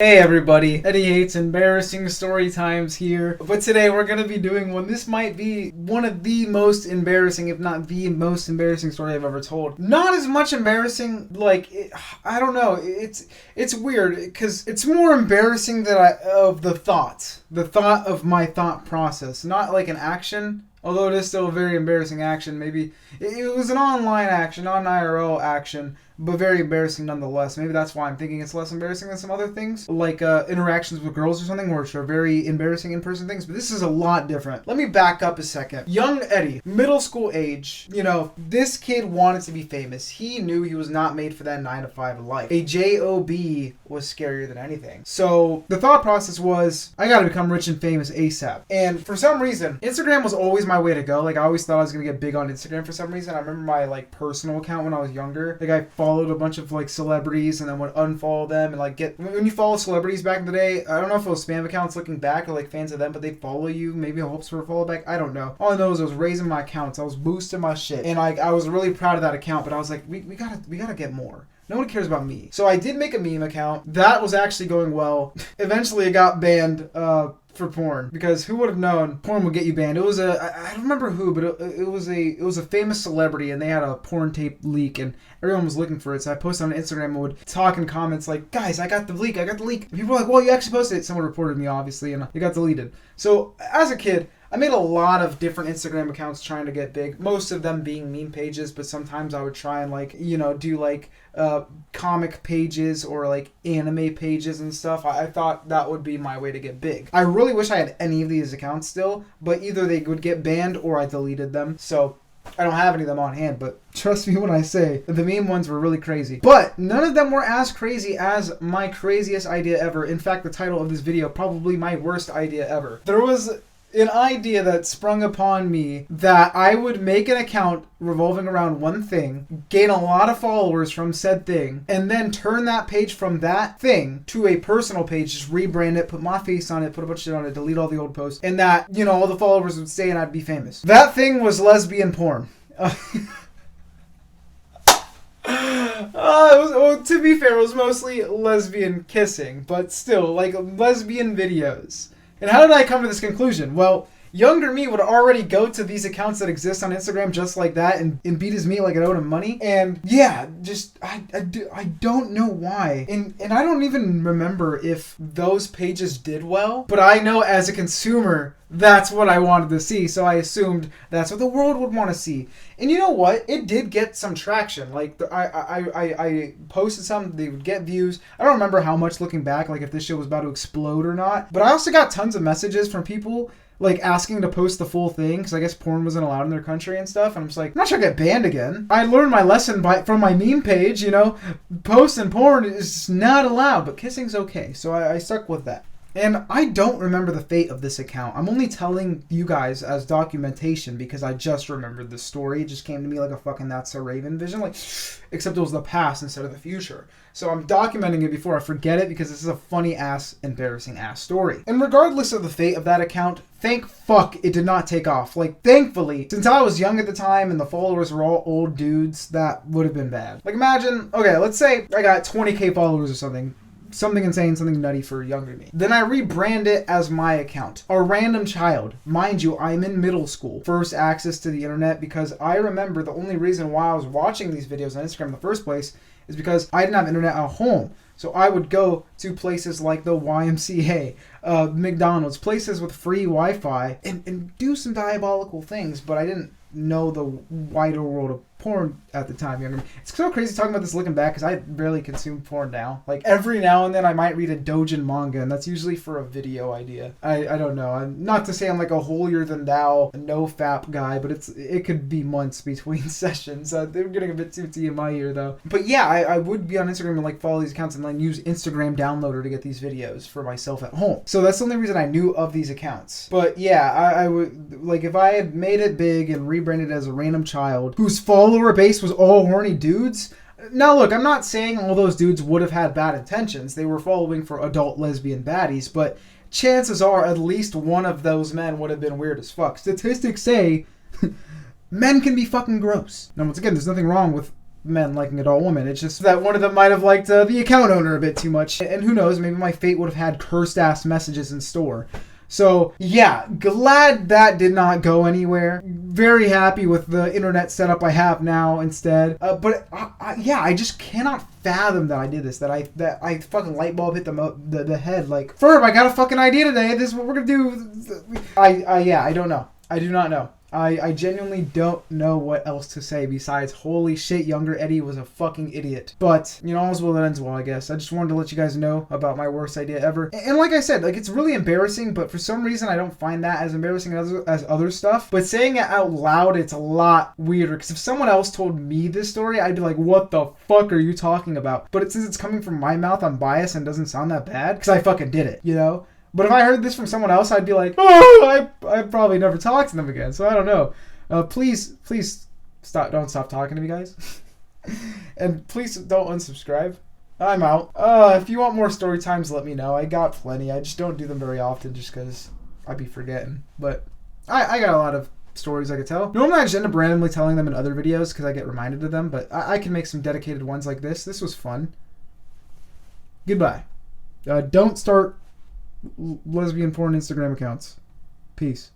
Hey everybody, Eddie Hates Embarrassing Story Times here. But today we're going to be doing one. This might be one of the most embarrassing, if not the most embarrassing story I've ever told. Not as much embarrassing, I don't know. It's weird because it's more embarrassing of the thought of my thought process, not like an action. Although it is still a very embarrassing action. Maybe it was an online action, not an IRL action, but very embarrassing nonetheless. Maybe that's why I'm thinking it's less embarrassing than some other things, like interactions with girls or something, which are very embarrassing in-person things. But this is a lot different. Let me back up a second. Young Eddie, middle school age, this kid wanted to be famous. He knew he was not made for that 9-to-5 life. A job was scarier than anything. So the thought process was, I gotta become rich and famous ASAP. And for some reason, Instagram was always my way to go. Like, I always thought I was gonna get big on Instagram for some reason. I remember my personal account when I was younger. Like, I followed a bunch of celebrities and then would unfollow them and when you follow celebrities back in the day, I don't know if it was spam accounts looking back or fans of them, but they follow you, maybe in hopes for a follow back. I don't know. All I know is I was raising my accounts. I was boosting my shit. And I was really proud of that account, but I was like, we gotta get more. No one cares about me. So I did make a meme account. That was actually going well. Eventually it got banned for porn, because who would have known porn would get you banned? It was I don't remember who, but it was a famous celebrity, and they had a porn tape leak and everyone was looking for it. So I posted on Instagram and would talk in comments like, guys, I got the leak. And people were like, well, you actually posted it. Someone reported me, obviously, and it got deleted. So as a kid, I made a lot of different Instagram accounts trying to get big, most of them being meme pages, but sometimes I would try and do comic pages or anime pages and stuff. I thought that would be my way to get big. I really wish I had any of these accounts still, but either they would get banned or I deleted them. So I don't have any of them on hand, but trust me when I say the meme ones were really crazy. But none of them were as crazy as my craziest idea ever. In fact, the title of this video, probably my worst idea ever. There was an idea that sprung upon me that I would make an account revolving around one thing, gain a lot of followers from said thing, and then turn that page from that thing to a personal page, just rebrand it, put my face on it, put a bunch of shit on it, delete all the old posts, and that, all the followers would stay and I'd be famous. That thing was lesbian porn. To be fair, it was mostly lesbian kissing, but still, lesbian videos. And how did I come to this conclusion? Well, younger me would already go to these accounts that exist on Instagram just like that and beat his meat like it owed him money. And yeah, I don't know why. And I don't even remember if those pages did well, but I know as a consumer, that's what I wanted to see. So I assumed that's what the world would want to see. And you know what? It did get some traction. I posted something, they would get views. I don't remember how much looking back, if this shit was about to explode or not. But I also got tons of messages from people asking to post the full thing, because I guess porn wasn't allowed in their country and stuff. And I'm just like, I'm not sure I get banned again. I learned my lesson from my meme page, posting porn is not allowed, but kissing's okay. So I stuck with that. And I don't remember the fate of this account. I'm only telling you guys as documentation because I just remembered the story. It just came to me like a fucking That's So Raven vision, except it was the past instead of the future. So I'm documenting it before I forget it because this is a funny ass, embarrassing ass story. And regardless of the fate of that account, thank fuck it did not take off. Thankfully, since I was young at the time and the followers were all old dudes, that would have been bad. Imagine, okay, let's say I got 20k followers or something. Something insane, something nutty for younger me. Then I rebrand it as my account. A random child. Mind you, I'm in middle school. First access to the internet, because I remember the only reason why I was watching these videos on Instagram in the first place is because I didn't have internet at home. So I would go to places like the YMCA, McDonald's, places with free Wi-Fi, and do some diabolical things, but I didn't know the wider world of porn at the time. It's so crazy talking about this looking back because I barely consume porn now. Every now and then I might read a doujin manga, and that's usually for a video idea. I don't know. Not to say I'm a holier than thou, no fap guy, but it could be months between sessions. They're getting a bit too TMI here though. But yeah, I would be on Instagram and follow these accounts and then use Instagram Downloader to get these videos for myself at home. So that's the only reason I knew of these accounts. But yeah, I would if I had made it big and rebranded as a random child whose follower base was all horny dudes. Now look, I'm not saying all those dudes would have had bad intentions. They were following for adult lesbian baddies, but chances are at least one of those men would have been weird as fuck. Statistics say men can be fucking gross. Now once again, there's nothing wrong with men liking adult women. It's just that one of them might have liked the account owner a bit too much. And who knows, maybe my fate would have had cursed ass messages in store. So, yeah, glad that did not go anywhere. Very happy with the internet setup I have now instead. But I just cannot fathom that I did this. That I fucking light bulb hit the head. Like, Ferb, I got a fucking idea today. This is what we're gonna do. I don't know. I do not know. I genuinely don't know what else to say besides holy shit, younger Eddie was a fucking idiot. But, you know, all's well that ends well, I guess. I just wanted to let you guys know about my worst idea ever. And like I said, like, it's really embarrassing, but for some reason I don't find that as embarrassing as other stuff. But saying it out loud, it's a lot weirder. Because if someone else told me this story, I'd be like, what the fuck are you talking about? But since it's coming from my mouth, I'm biased and doesn't sound that bad. Because I fucking did it, you know? But if I heard this from someone else, I'd be like, oh, I'd probably never talk to them again. So I don't know. Please don't stop talking to me, guys. And please don't unsubscribe. I'm out. If you want more story times, let me know. I got plenty. I just don't do them very often just because I'd be forgetting. But I got a lot of stories I could tell. Normally I just end up randomly telling them in other videos because I get reminded of them. But I can make some dedicated ones like this. This was fun. Goodbye. Don't start lesbian porn Instagram accounts. Peace.